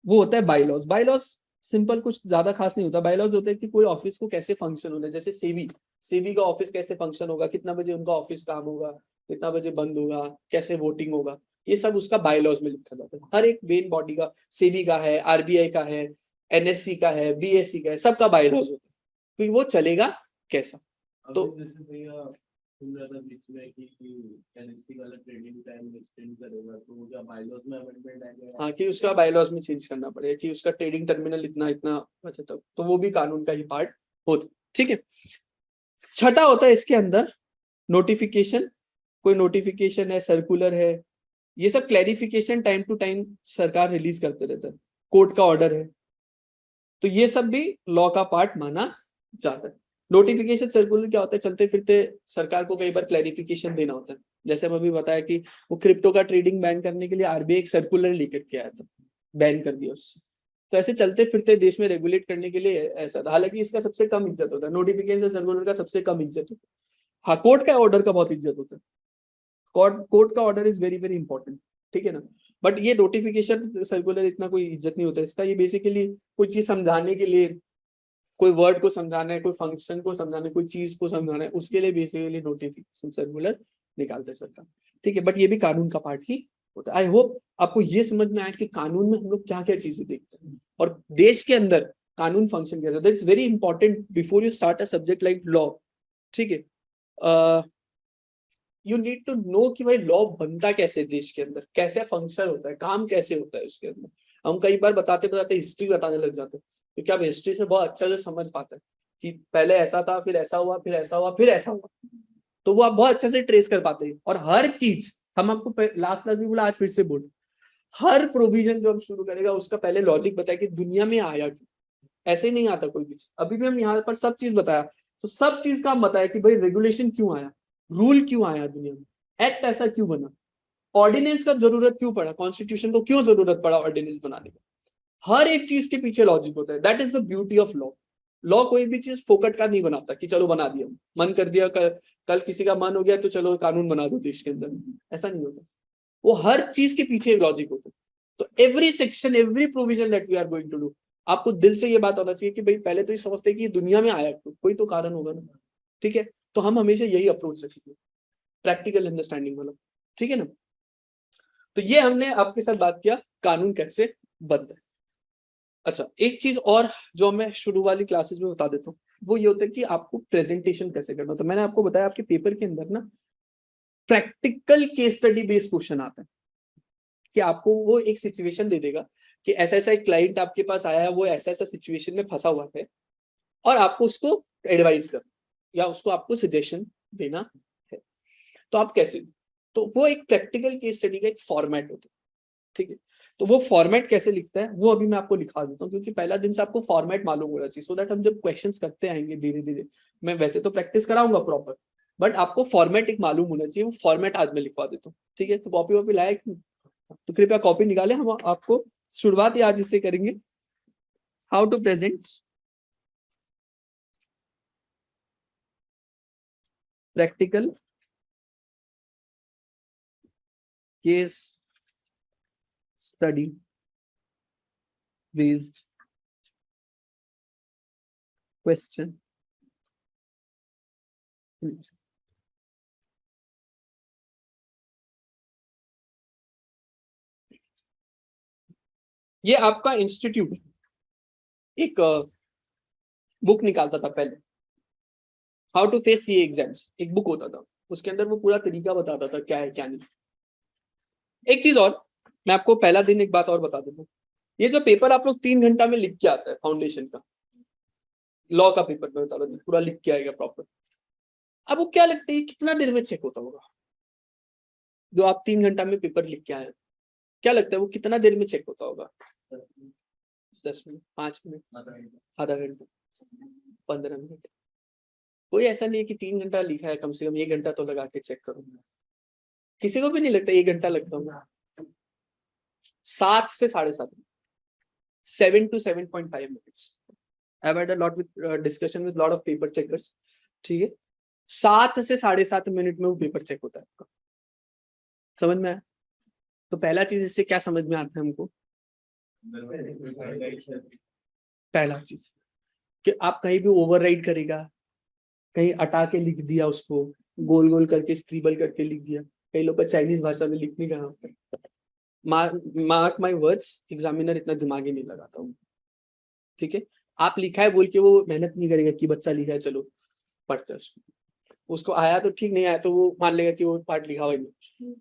वो होता है बाईलॉज। बाईलॉज सिंपल, कुछ ज्यादा खास नहीं होता। बाईलॉज होता है कि कोई ऑफिस को कैसे फंक्शन होना है, जैसे सेवी, सेवी का ऑफिस कैसे फंक्शन होगा, कितना बजे उनका ऑफिस काम होगा, कितना बजे बंद होगा, कैसे वोटिंग होगा, ये सब उसका बाईलॉज में लिखा जाता है। हर एक मेन बॉडी का, सेवी का है, आरबीआई का है, एनएससी का है, बीएससी का है, सबका बाईलॉज होता है, क्योंकि वो चलेगा कैसा। तो जैसे भैया सुन रहा था बीच में कि एनएससी वाला ट्रेडिंग टाइम एक्सटेंड करेगा, तो वो क्या बायलॉज में अमेंडमेंट आएगा? हाँ, कि उसका बायलॉज में चेंज करना पड़ेगा कि उसका ट्रेडिंग टर्मिनल इतना इतना बचे तक, तो वो भी कानून का ही पार्ट होता। ठीक है, छठा होता है इसके अंदर नोटिफिकेशन। कोई नोटिफिकेशन है, सर्कुलर है, ये सब क्लैरिफिकेशन टाइम टू टाइम सरकार रिलीज करते रहता है। कोर्ट का ऑर्डर है, तो ये सब भी लॉ का पार्ट माना जाता है। नोटिफिकेशन सर्कुलर क्या होता है, चलते फिरते सरकार को कई बार क्लैरिफिकेशन देना होता है। जैसे हम अभी बताया कि वो क्रिप्टो का ट्रेडिंग बैन करने के लिए आरबीआई एक सर्कुलर लेकर के आया था, बैन कर दिया उससे। तो ऐसे चलते फिरते देश में रेगुलेट करने के लिए ऐसा था। हालांकि इसका सबसे कम इज्जत होता है, नोटिफिकेशन सर्कुलर का सबसे कम इज्जत होता है। हाँ, कोर्ट का ऑर्डर का बहुत इज्जत होता है। कोर्ट का order is very very important, ठीक है ना। बट ये नोटिफिकेशन सर्कुलर इतना कोई इज्जत नहीं होता इसका। ये बेसिकली कोई चीज समझाने के लिए, कोई वर्ड को समझाना है, कोई फंक्शन को समझाना है, कोई चीज को समझाना है, उसके लिए बेसिकली नोटिफिकेशन सर्कुलर निकालते सरकार। ठीक है, बट ये भी कानून का पार्ट ही होता है। आई होप आपको ये समझ में आया कि कानून में हम लोग क्या क्या चीजें देखते हैं और देश के अंदर कानून फंक्शन कैसे होता है। It's very important before you start a subject like law. ठीक है, यू नीड टू नो कि भाई लॉ बनता कैसे, देश के अंदर कैसे फंक्शन होता है, काम कैसे होता है उसके अंदर। हम कई बार बताते बताते हिस्ट्री बताने लग जाते हैं, क्योंकि आप हिस्ट्री से बहुत अच्छा से समझ पाते हैं कि पहले ऐसा था, फिर ऐसा हुआ, फिर ऐसा हुआ, फिर ऐसा हुआ। तो वो आप बहुत अच्छे से ट्रेस कर पाते हैं। और हर चीज हम आपको लास्ट क्लास भी बोला, आज फिर से बोल, हर प्रोविजन जो हम शुरू करेगा उसका पहले लॉजिक बताया कि दुनिया में आया क्यों। ऐसे ही नहीं आता कोई भी चीज। अभी भी हम यहाँ पर सब चीज बताया, तो सब चीज का हम बताया कि भाई रेगुलेशन क्यों आया, रूल क्यों आया दुनिया में, एक्ट ऐसा क्यों बना, ऑर्डिनेंस का जरूरत क्यों पड़ा, कॉन्स्टिट्यूशन को क्यों जरूरत पड़ा ऑर्डिनेंस बनाने का। हर एक चीज के पीछे लॉजिक होता है। That is the beauty of law. Law कोई भी चीज फोकट का नहीं बनाता कि चलो बना दिया, मन कर दिया, कल किसी का मन हो गया तो चलो कानून बना दो देश के अंदर, ऐसा नहीं होता। वो हर चीज के पीछे एक लॉजिक होता है। तो every section, every provision that we are going to do, आपको दिल से ये बात होना चाहिए कि भाई पहले तो ये समझते कि ये दुनिया में आया तो कोई तो कारण होगा ना। ठीक है, तो हम हमेशा यही अप्रोच रखेंगे, प्रैक्टिकल अंडरस्टैंडिंग वाला। ठीक है ना। तो ये हमने आपके साथ बात किया कानून कैसे बनता है। अच्छा, एक चीज और जो मैं शुरू वाली क्लासेस में बता देता हूँ, वो ये होता है कि आपको प्रेजेंटेशन कैसे करना। तो मैंने आपको बताया आपके पेपर के अंदर ना practical case study based question आता है, कि आपको वो एक सिचुएशन दे देगा कि ऐसा ऐसा एक क्लाइंट आपके पास आया है, वो ऐसा ऐसा सिचुएशन में फंसा हुआ है, और आपको उसको एडवाइस कर या उसको आपको सजेशन देना है। तो आप कैसे, तो वो एक प्रैक्टिकल केस स्टडी का एक फॉर्मेट होता है। ठीक है, तो वो फॉर्मेट कैसे लिखता है वो अभी मैं आपको लिखा देता हूँ, क्योंकि पहला दिन से आपको फॉर्मेट मालूम होना चाहिए, सो दैट हम जब क्वेश्चंस करते आएंगे धीरे धीरे, मैं वैसे तो प्रैक्टिस कराऊंगा प्रॉपर, बट आपको फॉर्मेट एक मालूम होना चाहिए। वो फॉर्मेट आज मैं लिखवा देता हूँ। ठीक है, तो कॉपी वॉपी लाए, तो कृपया कॉपी निकाले। हम आपको शुरुआत ही आज इससे करेंगे, how to present practical case study based question. ये आपका इंस्टीट्यूट एक बुक निकालता था पहले, हाउ टू फेस ये एग्जाम्स, एक बुक होता था, उसके अंदर वो पूरा तरीका बताता था क्या है क्या नहीं। एक चीज और, मैं आपको पहला दिन एक बात और बता देता हूँ। ये जो पेपर आप लोग 3 घंटा में लिख के आता है फाउंडेशन का, लॉ का पेपर में बता रहा हूँ, पूरा लिख के आएगा प्रॉपर। अब वो क्या लगता है कितना देर में चेक होता होगा, जो आप 3 घंटा में पेपर लिख के आए, क्या लगता है वो कितना देर में चेक होता होगा? 10 मिनट, 5 मिनट, आधा घंटा, 15 मिनट। कोई ऐसा नहीं है कि 3 घंटा लिखा है, कम से कम 1 घंटा तो लगा के चेक करो। किसी को भी नहीं लगता 1 घंटा लगता होगा। 7 से 7.5, 7 to 7.5 minutes. I've had a lot with discussion with lot of paper checkers. ठीक है, 7 से 7.5 मिनट में वो पेपर चेक होता है आपका। समझ में आया? तो पहला चीज इससे क्या समझ में आता है हमको? पहला चीज कि आप कहीं भी ओवरराइड करेगा, कहीं अटा के लिख दिया, उसको गोल गोल करके स्क्रिबल करके लिख दिया। कई लोग का चाइनीज भाषा में लिखने का होता है। मार्क माय वर्ड्स, एग्जामिनर इतना दिमाग ही नहीं लगाता हूँ। ठीक है, आप लिखा है बोल के वो मेहनत नहीं करेगा कि बच्चा लिखा है चलो पढ़ते हैं उसको आया तो ठीक, नहीं आया तो वो मान लेगा कि वो पार्ट लिखा हुआ नहीं।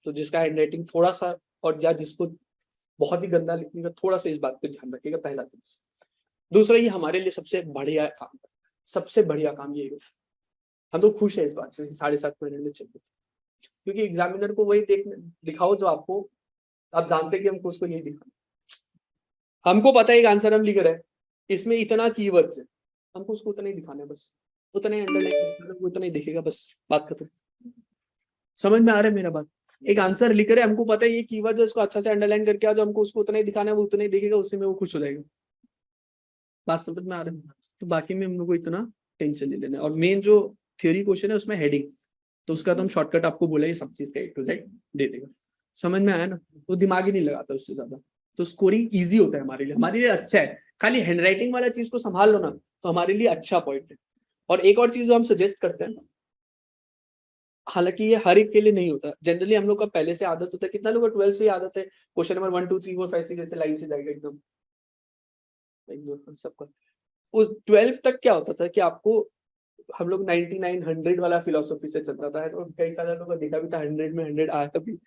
तो जिसका हैंडराइटिंग थोड़ा सा, और या जिसको बहुत ही गंदा लिखने का, थोड़ा सा इस बात पे ध्यान रखिएगा। पहला चीज। दूसरा, ये हमारे लिए सबसे बढ़िया काम, सबसे बढ़िया काम ये है। हम तो खुश है इस बात से 7.5 मिनट में चल, क्योंकि एग्जामिनर को वही दिखाओ जो आपको, आप जानते हैं कि हमको उसको यही दिखाना। हमको पता है एक आंसर हम लिख रहे हैं, इसमें इतना कीवर्ड्स है, हमको उसको उतना ही दिखाना है, बस उतना ही अंडरलाइन, उतना ही देखेगा, बस बात खत्म। समझ में आ रहा है मेरा बात? एक आंसर लिख रहे हैं, हमको पता है ये कीवर्ड जो इसको अच्छा से अंडरलाइन करके आ, जो हमको उसको उतना ही दिखाना है, वो उतना ही देखेगा, उससे में वो खुश हो जाएगा। बात समझ में आ रहा है? तो बाकी में हम लोग को इतना टेंशन नहीं लेना है। और मेन जो थ्योरी क्वेश्चन है उसमें हेडिंग, तो उसका तो हम शॉर्टकट आपको बोला, ये सब चीज का A to Z दे देगा। समझ में आया ना? तो दिमाग ही नहीं लगाता उससे ज्यादा, तो स्कोरिंग इजी होता है हमारे लिए अच्छा है। खाली हैंडराइटिंग वाला चीज को संभाल लो ना, तो हमारे लिए अच्छा पॉइंट है। और एक और चीज जो हम सजेस्ट करते हैं, हालांकि ये हर एक के लिए नहीं होता, जनरली हम लोग का पहले से आदत होता है, कितना लोग 12 से आदत है क्वेश्चन नंबर 1 2 3 4 5 6 ऐसे लाइन से जाएगा एकदम सबका। उस 12 तक क्या होता था कि आपको, हम लोग 99 100 वाला फिलोसफी से चलता था, तो कई सारे लोगों का देखा भी था 100 में 100 आया भी,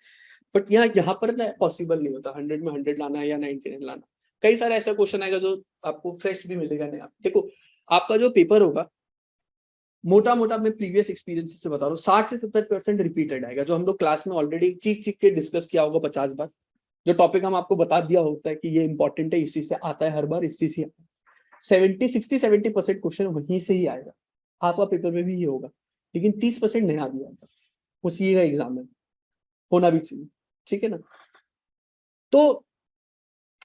बट यहाँ पर ना पॉसिबल नहीं होता 100 में 100 लाना है या 99 लाना। कई सारा ऐसा क्वेश्चन आएगा जो आपको फ्रेश भी मिलेगा नहीं। आप देखो, आपका जो पेपर होगा, मोटा मोटा मैं प्रीवियस एक्सपीरियंस से बता रहा हूँ, 60 से 70% रिपीटेड आएगा, जो हम लोग क्लास में ऑलरेडी चीख चीख के डिस्कस किया होगा 50 बार। जो टॉपिक हम आपको बता दिया होता है कि ये इंपॉर्टेंट है, इसी से आता है हर बार, इसी से 60-70% क्वेश्चन वहीं से ही आएगा। आपका पेपर में भी ये होगा, लेकिन 30% नया भी आएगा, वो सीए का एग्जाम है, होना भी चाहिए। ठीक है ना? तो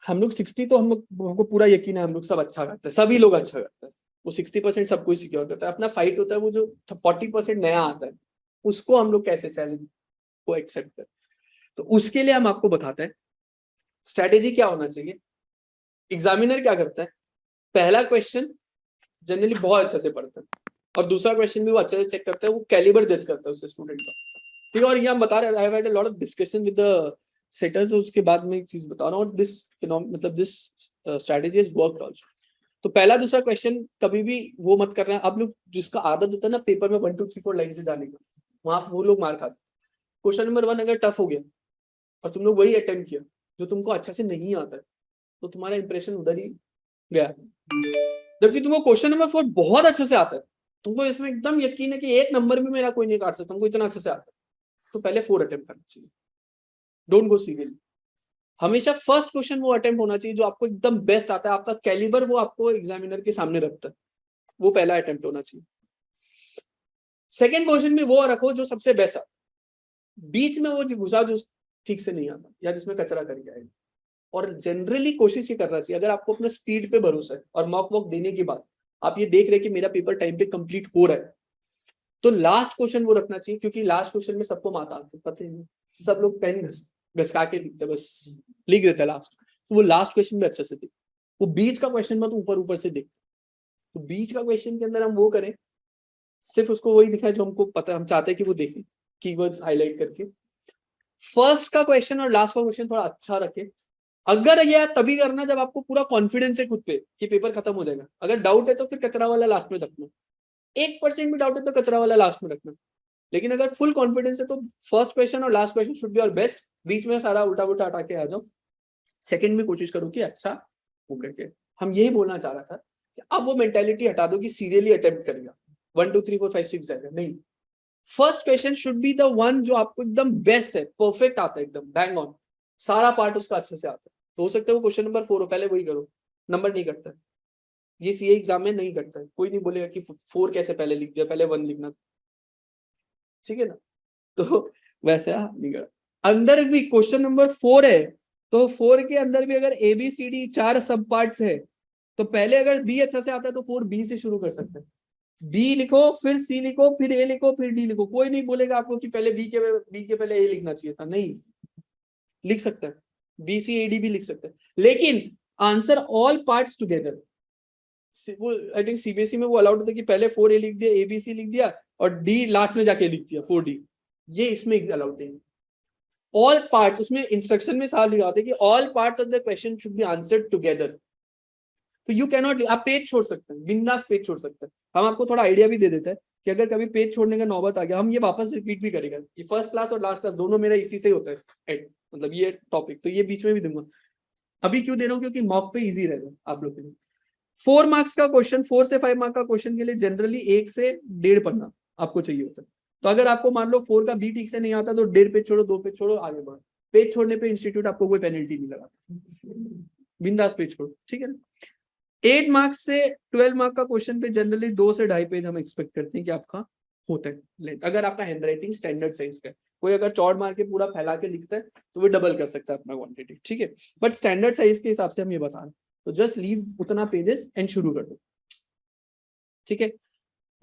हम लोग 60, तो हमको पूरा यकीन है हम लोग सब अच्छा करते हैं, सभी लोग अच्छा करते हैं, वो 60% सबको सिक्योर करता है। अपना फाइट होता है वो जो 40% नया आता है, उसको हम लोग कैसे चैलेंज को एक्सेप्ट करें। तो उसके लिए हम आपको बताते हैं स्ट्रेटेजी क्या होना चाहिए। एग्जामिनर क्या करता है, पहला क्वेश्चन जनरली बहुत अच्छे से पढ़ता है, और दूसरा क्वेश्चन भी वो अच्छे से चेक करता है, वो कैलिबर जज करता है उससे स्टूडेंट का। ठीक है, और ये हम बता रहे हैं, I have had a lot of discussion with the setters. तो उसके बाद में एक चीज बता रहा हूँ, दिस मतलब this strategy is worked also. तो पहला दूसरा क्वेश्चन कभी भी वो मत करना है। आप लोग जिसका आदत होता है ना पेपर में 1 2 3 4 लाइन से जाने का, वहां वो लोग मार खाते। क्वेश्चन नंबर 1 अगर टफ हो गया और तुम लोग वही अटेम्प्ट किया जो तुमको अच्छा से नहीं आता है, तो तुम्हारा इंप्रेशन उधर ही गया। जबकि तुमको क्वेश्चन नंबर 4 बहुत अच्छे से आता है, तुमको इसमें एकदम यकीन है कि 1 नंबर में मेरा कोई नहीं काट सकता, तुमको इतना अच्छे से आता है, तो पहले 4 अटेम्प्ट करना चाहिए। Don't go seriously. हमेशा फर्स्ट क्वेश्चन वो अटेम्प्ट होना चाहिए जो आपको एकदम बेस्ट आता है, आपका कैलिबर वो आपको एग्जामिनर के सामने रखता है, वो पहला अटेम्प्ट होना चाहिए। सेकंड क्वेश्चन भी वो रखो जो सबसे बेस्ट आता, बीच में वो घुसा जो ठीक से नहीं आता या जिसमें कचरा करके आएगा। और जनरली कोशिश ये करना चाहिए, अगर आपको अपने स्पीड पे भरोसा है और मॉक वॉक देने के बाद आप ये देख रहे कि मेरा पेपर टाइम पे कंप्लीट हो रहा है, तो लास्ट क्वेश्चन वो रखना चाहिए, क्योंकि लास्ट क्वेश्चन में सबको मात आती है, पता ही नहीं, सब लोग पेन घसका के लिखते, बस लिख देते लास्ट। तो वो लास्ट क्वेश्चन भी अच्छे से देख, वो बीच का क्वेश्चन मत ऊपर ऊपर से देख। तो बीच का क्वेश्चन के अंदर हम वो करें, सिर्फ उसको वही दिखाए जो हमको पता है, हम चाहते हैं कि वो देखें, कीवर्ड्स हाईलाइट करके। फर्स्ट का क्वेश्चन और लास्ट का क्वेश्चन थोड़ा अच्छा रखे। अगर ये तभी करना जब आपको पूरा कॉन्फिडेंस है खुद पे कि पेपर खत्म हो जाएगा। अगर डाउट है तो फिर कचरा वाला लास्ट में रखना, 1% भी डाउट है तो कचरा वाला लास्ट में रखना। लेकिन अगर फुल कॉन्फिडेंस है तो फर्स्ट क्वेश्चन और लास्ट क्वेश्चन शुड बी और बेस्ट, बीच में सारा उल्टा पुल्टा हटा के आ जाओ। सेकंड में कोशिश करो कि अच्छा वो करके। हम यही बोलना चाह रहा था कि अब वो मेंटालिटी हटा दो कि सीरियसली अटेम्प्ट करेगा 1 2 3 4 5 6 जाएगा, नहीं। First question should be the one जो आपको एकदम बेस्ट है, परफेक्ट आता है, एकदम बैंग ऑन, सारा पार्ट उसका अच्छे से आता है। तो हो सकता है वो क्वेश्चन नंबर 4 हो, पहले वही करो, नंबर नहीं करता है। ये सीए एग्जाम में नहीं करता है, कोई नहीं बोलेगा कि 4 कैसे पहले लिख दिया, पहले 1 लिखना, ठीक है ना। तो वैसे नहीं कर, अंदर भी क्वेश्चन नंबर 4 है, तो 4 के अंदर भी अगर ABCD 4 सब पार्ट्स है, तो पहले अगर बी अच्छा से आता है तो 4B से शुरू कर सकते हैं। बी लिखो, फिर सी लिखो, फिर ए लिखो, फिर डी लिखो। कोई नहीं बोलेगा आपको कि पहले बी के पहले ए लिखना चाहिए था, नहीं, लिख सकते हैं, BCAD भी लिख सकते हैं, लेकिन आंसर ऑल पार्ट्स टुगेदर। वो आई थिंक CBSE में वो अलाउड होता है कि पहले 4A लिख दिया, ABC लिख दिया और डी लास्ट में जाके लिख दिया 4D। ये इसमें अलाउड नहीं है। ऑल पार्ट्स, उसमें इंस्ट्रक्शन में साफ लिखा होता है कि all parts of the question should be answered together. तो यू कैन नॉट, आप पेज छोड़ सकते हैं, बिंदास पेज छोड़ सकते हैं। हम आपको थोड़ा आइडिया भी दे देते हैं कि अगर कभी पेज छोड़ने का नौबत आ गया, हम ये वापस रिपीट भी करेगा। ये फर्स्ट क्लास और लास्ट क्लास दोनों मेरा इसी से होता है, मतलब ये टॉपिक तो ये बीच में भी दूंगा। अभी क्यों दे रहा हूँ, क्योंकि मॉक पे इजी रहेगा आप लोग के लिए। 4 मार्क्स का क्वेश्चन, 4 से 5 मार्क का क्वेश्चन के लिए जनरली 1 से 1.5 पन्ना आपको चाहिए होता है। तो अगर आपको मान लो 4 का बी ठीक से नहीं आता तो 1.5 पेज छोड़ो, 2 पेज छोड़ो, आगे बढ़ो। पेज छोड़ने पे इंस्टीट्यूट आपको कोई पेनल्टी नहीं लगाता, बिंदास पेज छोड़ो, ठीक है ना। 8 मार्क्स से 12 मार्क का क्वेश्चन पे जनरली 2 से 2.5 पेज हम एक्सपेक्ट करते हैं कि आपका होता है लेंथ, अगर आपका हैंडराइटिंग स्टैंडर्ड साइज का है। कोई अगर चौड़ मार के पूरा फैला के लिखता है तो वो डबल कर सकता है अपना क्वांटिटी, ठीक है, बट स्टैंडर्ड साइज के हिसाब से हम ये बता रहे हैं। तो जस्ट लीव उतना पेजेस एंड शुरू कर दो, ठीक है।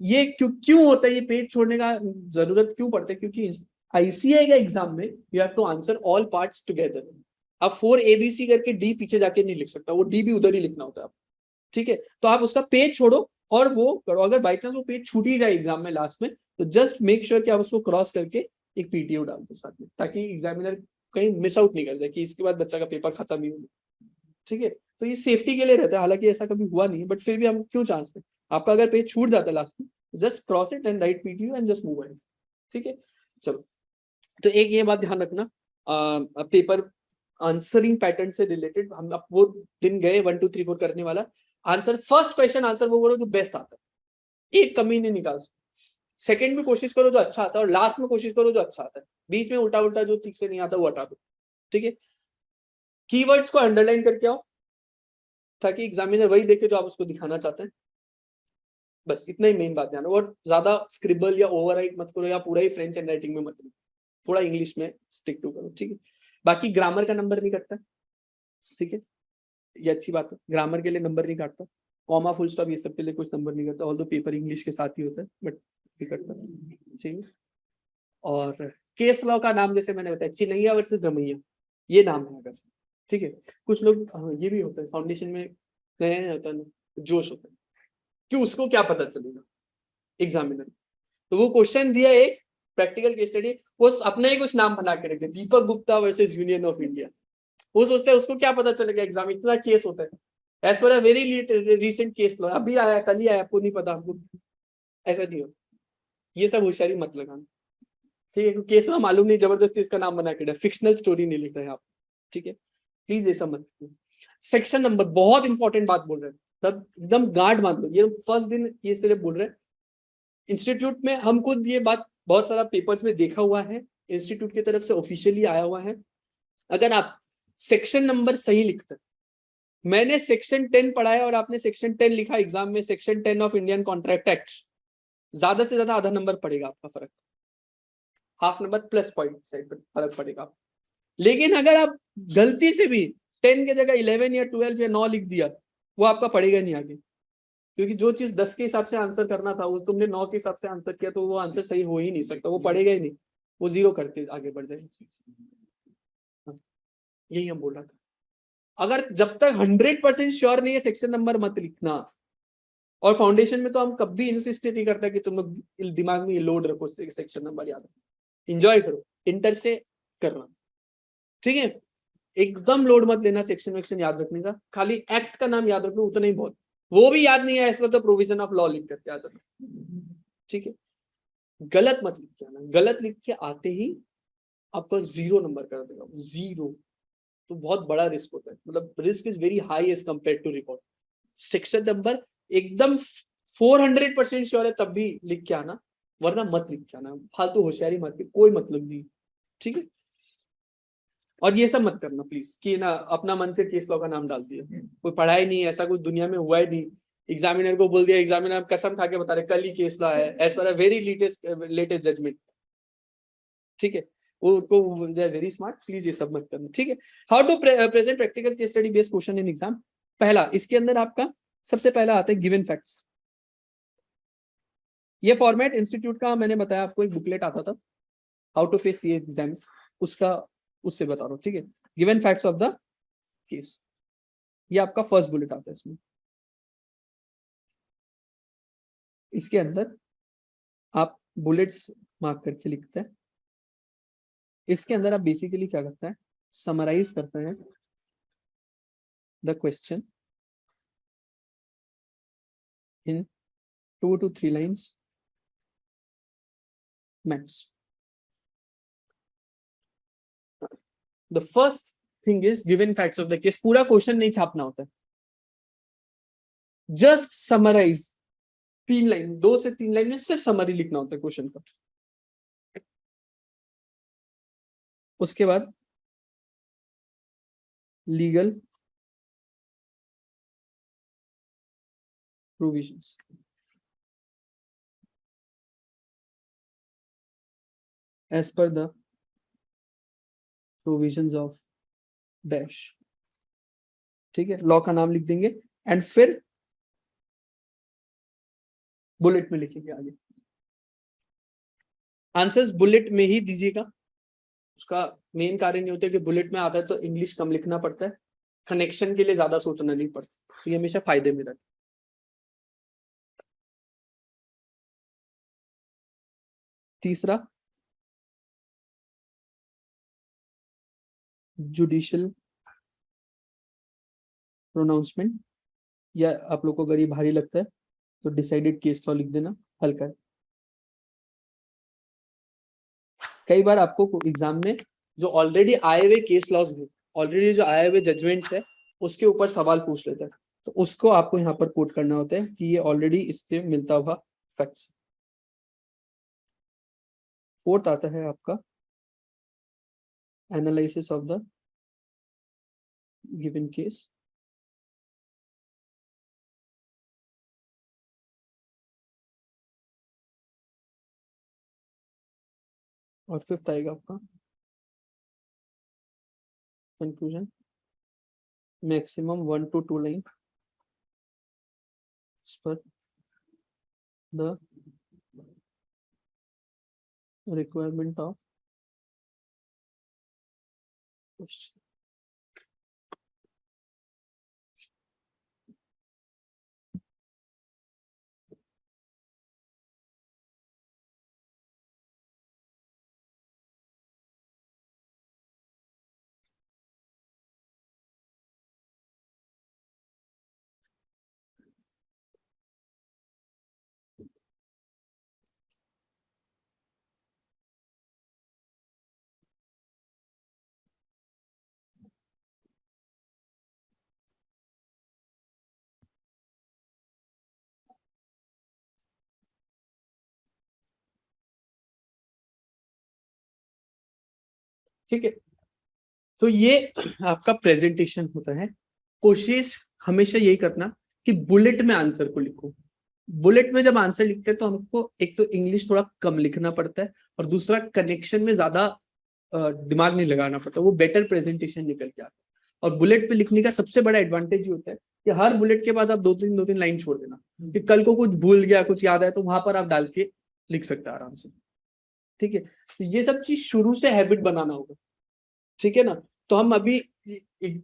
ये क्यों होता है, ये पेज छोड़ने का जरूरत क्यों पड़ता है, क्योंकि ICAI का एग्जाम में you have to answer all parts together. अब 4ABC करके डी पीछे जाके नहीं लिख सकता, वो डी भी उधर ही लिखना होता है, ठीक है। तो आप उसका पेज छोड़ो और वो करो। अगर बाई चांस वो पेज छूट ही जाए एग्जाम में लास्ट में, तो जस्ट मेक श्योर कि आप उसको क्रॉस करके एक PTO डाल दो साथ में, ताकि एग्जामिनर कहीं मिस आउट नहीं कर जाए कि इसके बाद बच्चा का पेपर खत्म ही हो, ठीक है। तो ये सेफ्टी के लिए रहता है, हालांकि ऐसा कभी हुआ नहीं है, बट फिर भी हम क्यों चांस दें। आपका अगर पेज छूट जाता है लास्ट में, just cross it and right PTO and just move on, ठीक है। चलो, तो एक ये बात ध्यान रखना, पेपर आंसरिंग पैटर्न से रिलेटेड हम अब वो दिन गए 1 2 3 4 करने वाला। आंसर, फर्स्ट क्वेश्चन आंसर वो करो जो बेस्ट आता है, एक कमी नहीं निकाल सकते। सेकंड में कोशिश करो जो अच्छा आता है, और लास्ट में कोशिश करो जो अच्छा आता है। बीच में उल्टा उल्टा जो ठीक से नहीं आता वो हटा दो, ठीक है। कीवर्ड्स को अंडरलाइन करके आओ ताकि एग्जामिनर वही देखे जो आप उसको दिखाना चाहते हैं, बस इतना ही मेन बात ध्यान। और ज्यादा स्क्रिबल या ओवरराइट मत करो, या पूरा ही फ्रेंच हैंड राइटिंग में मत करो, थोड़ा इंग्लिश में स्टिक टू करो, ठीक है। बाकी ग्रामर का नंबर नहीं कटता, ठीक है, ये अच्छी बात है, ग्रामर के लिए नंबर नहीं काटता। कॉमा फुल स्टॉप ये सब के लिए कुछ नंबर नहीं करता, ऑल्दो पेपर इंग्लिश के साथ ही होता है, बट नहीं करता, ठीक है। और केस लॉ का नाम जैसे मैंने बताया, चिन्हैया वर्सेस रमैया, ये नाम है अगर, ठीक है। कुछ लोग ये भी होता है फाउंडेशन में नया होता है ना, जोश होता है कि उसको क्या पता चलेगा एग्जामिनर, तो वो क्वेश्चन दिया एक प्रैक्टिकल केस स्टडी, वो अपना ही कुछ नाम बना के रखे, Deepak Gupta versus union of India. वो सोचते हैं उसको क्या पता चलेगा एग्जाम, इतना केस होता है। As per a very recent case law, अभी आया, कल ही आया, आपको नहीं पता, आपको ऐसा नहीं हो। ये सब होशियारी मत लगाना, ठीक है। केस लॉ मालूम नहीं, जबरदस्ती इसका नाम बना के, फिक्शनल स्टोरी नहीं लिख रहे हैं आप, ठीक है, प्लीज ये सब मत। सेक्शन नंबर, बहुत इंपॉर्टेंट बात बोल रहे हैं, तब एकदम गार्ड मान लो, ये फर्स्ट दिन ये इसलिए बोल रहे हैं। इंस्टीट्यूट में हम खुद ये बात बहुत सारा पेपर्स में देखा हुआ है, इंस्टीट्यूट की तरफ से ऑफिशियली आया हुआ है। अगर आप सेक्शन नंबर सही लिखते हैं, मैंने सेक्शन 10 पढ़ा है और आपने सेक्शन 10 लिखा एग्जाम में, section 10 of Indian contract act, ज्यादा से ज्यादा आधा नंबर पड़ेगा आपका, फर्क half number plus point side पर फर्क पड़ेगा। लेकिन अगर आप गलती से भी 10 के जगह 11 या 12 या 9 लिख दिया, वो आपका पड़ेगा नहीं आगे, क्योंकि जो चीज 10 के हिसाब से आंसर करना था वो तुमने 9 के हिसाब से आंसर किया, तो वो आंसर सही हो ही नहीं सकता, वो पड़ेगा ही नहीं, वो 0 करके आगे बढ़ जाएगा। यही हम बोल रहा था, अगर जब तक 100% श्योर नहीं है सेक्शन नंबर मत लिखना। और फाउंडेशन में तो हम कभी इंसिस्ट नहीं करता कि तुम लोग दिमाग में ये लोड रखो, सेक्शन नंबर याद रखो, एंजॉय करो, इंटर से करना, ठीक है। एकदम लोड मत लेना सेक्शन वेक्शन याद रखने का, खाली एक्ट का नाम याद रखो, उतना ही बहुत, वो भी याद नहीं है इस पर तो प्रोविजन ऑफ लॉ लिख करके याद रखो, ठीक है। गलत मत लिख के आना, गलत लिख के आते ही आपका 0 नंबर कर देगा, 0, तो बहुत बड़ा रिस्क होता है, मतलब risk is very high as compared to record. Section number एकदम 400% श्योर है तब भी लिख के आना, वरना मत लिख के आना, फालतू होशियारी मत, कोई मतलब नहीं, ठीक है। और ये सब मत करना प्लीज कि ना अपना मन से केस लॉ का नाम डाल दिया, कोई पढ़ा ही नहीं, ऐसा कुछ दुनिया में हुआ ही नहीं, एग्जामिनर को बोल दिया, एग्जामिनर कसम खा के बता रहे कल ही केस ला है as per a very latest judgement, ठीक है, वो they are very smart, please ये सब मत करना, ठीक है। How to present practical case study based question in exam. पहला, इसके अंदर आपका सबसे पहला आता है गिवन फैक्ट्स। ये फॉर्मेट इंस्टीट्यूट का मैंने बताया आपको, एक बुकलेट आता था हाउ टू फेस ये एग्जाम्स, उसका उससे बता रहा हूँ, ठीक है। Given facts of the case, ये आपका फर्स्ट बुलेट आता है इसमें। इसके अंदर आप बुलेट्स मार्क करके लिखते हैं। इसके अंदर आप बेसिकली क्या करते हैं, समराइज करते हैं the question in 2 to 3 lines max. The first thing is given facts of the case. पूरा क्वेश्चन नहीं छापना होता है, जस्ट समराइज 3 लाइन, 2 से 3 लाइन में सिर्फ समरी लिखना होता है क्वेश्चन का। उसके बाद legal provisions, as per the provisions of dash, ठीक है, लॉ का नाम लिख देंगे एंड फिर बुलेट में लिखेंगे आगे। आंसर्स बुलेट में ही दीजिएगा, उसका मेन कारण ये होता है कि बुलेट में आता है तो इंग्लिश कम लिखना पड़ता है, कनेक्शन के लिए ज्यादा सोचना नहीं पड़ता, तो ये हमेशा फायदे में रहता है। तीसरा, जुडिशियल प्रोनाउंसमेंट, या आप लोग को अगर ये भारी लगता है तो डिसाइडेड केस लॉ लिख देना, हल्का है। कई बार आपको एग्जाम में जो ऑलरेडी आए हुए केस लॉज है, ऑलरेडी जो आए हुए जजमेंट्स है, उसके ऊपर सवाल पूछ लेता है, तो उसको आपको यहाँ पर कोट करना होता है कि ये ऑलरेडी इससे मिलता हुआ फैक्ट्स। फोर्थ आता है आपका analysis of the given case. और फिफ्थ आएगा आपका कंक्लूजन, मैक्सिमम 1 to 2 लाइन पर द requirement of question. ठीक है, तो ये आपका प्रेजेंटेशन होता है। कोशिश हमेशा यही करना कि बुलेट में आंसर को लिखो। बुलेट में जब आंसर लिखते हैं तो हमको एक तो इंग्लिश थोड़ा कम लिखना पड़ता है, और दूसरा कनेक्शन में ज्यादा दिमाग नहीं लगाना पड़ता, वो बेटर प्रेजेंटेशन निकल के आता है। और बुलेट पे लिखने का सबसे बड़ा एडवांटेज ये होता है कि हर बुलेट के बाद आप दो तीन लाइन छोड़ देना, कि कल को कुछ भूल गया, कुछ याद आया तो वहां पर आप डाल के लिख सकते हैं आराम से, ठीक है। तो ये सब चीज शुरू से हैबिट बनाना होगा, ठीक है ना। तो हम अभी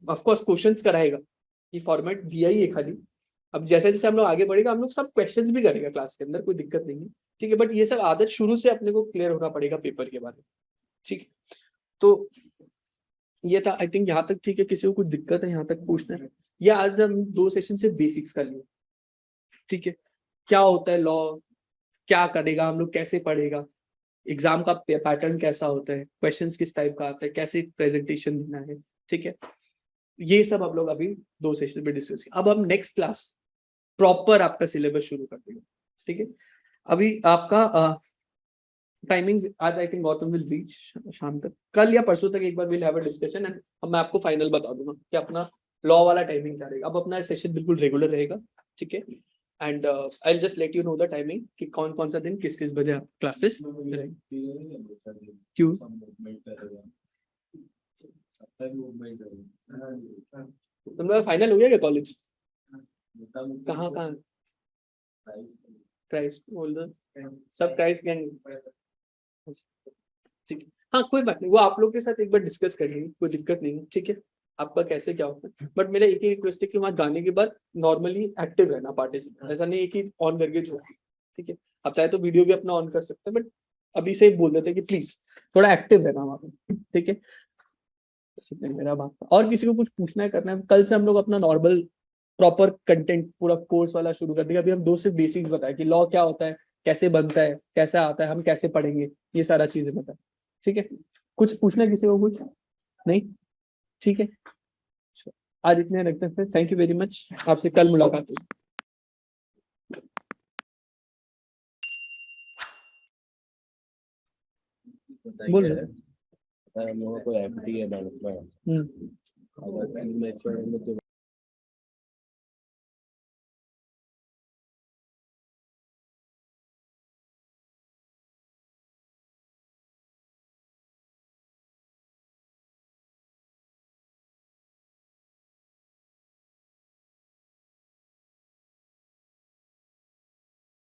ऑफ कोर्स क्वेश्चंस कराएगा, ये फॉर्मेट दिया ही है खाली। अब जैसे जैसे हम लोग आगे बढ़ेगा, हम लोग सब क्वेश्चंस भी करेगा क्लास के अंदर, कोई दिक्कत नहीं है, ठीक है। बट ये सब आदत शुरू से अपने को क्लियर होना पड़ेगा पेपर के बारे में, ठीक है। तो ये था, आई थिंक यहाँ तक ठीक है। किसी को कुछ दिक्कत है यहाँ तक पूछना है? या आज हम 2 सेशन से बेसिक्स कर लिए, ठीक है। क्या होता है लॉ, क्या करेगा हम लोग, कैसे पढ़ेगा, एग्जाम का पैटर्न कैसा होता है, क्वेश्चंस किस टाइप का आता है, कैसे प्रेजेंटेशन देना है, ठीक है। ये सब आप लोग अभी 2 सेशन में डिस्कस किया। अब हम नेक्स्ट क्लास प्रॉपर आपका सिलेबस शुरू कर देंगे, ठीक है। अभी आपका टाइमिंग्स आज I think Gautam will reach शाम तक, कल या परसों तक एक बार will have a discussion, and मैं आपको फाइनल बता दूंगा कि अपना लॉ वाला टाइमिंग क्या रहेगा। अब अपना सेशन बिल्कुल रेगुलर रहेगा, ठीक है। And I just let you know the timing कि कौन कौन सा दिन किस किस बजे आप क्लासेस क्यों तुम्हारा फाइनल हो गया क्या कॉलेज कहाँ कहाँ क्राइस्ट बोल दो सब क्राइस्ट गैंग ठीक है हाँ कोई बात नहीं वो आप लोग के साथ एक बार डिस्कस कर लेंगे कोई दिक्कत नहीं है ठीक है आपका कैसे क्या होता है बट मेरा एक ही रिक्वेस्ट है कि वहाँ जाने के बाद नॉर्मली एक्टिव रहना पार्टिसिपेंट ऐसा नहीं है कि ऑन करके छोड़ ठीक है आप चाहे तो वीडियो भी अपना ऑन कर सकते हैं बट अभी से बोल देते हैं कि प्लीज थोड़ा एक्टिव रहना वहाँ पे ठीक है बस इतना ही मेरा बात था और किसी को कुछ पूछना है करना है कल से हम लोग अपना नॉर्मल प्रॉपर कंटेंट पूरा कोर्स वाला शुरू कर देंगे अभी हम 2 से बेसिक्स बताए कि लॉ क्या होता है कैसे बनता है कैसे आता है हम कैसे पढ़ेंगे ये सारा चीजें बताए ठीक है कुछ पूछना है किसी को कुछ नहीं ठीक है आज इतने रखते हैं थैंक यू वेरी मच आपसे कल मुलाकात होगी बोल रहे हम लोगों को एफडी है बैंक में अगर 10 मैच्योर में तो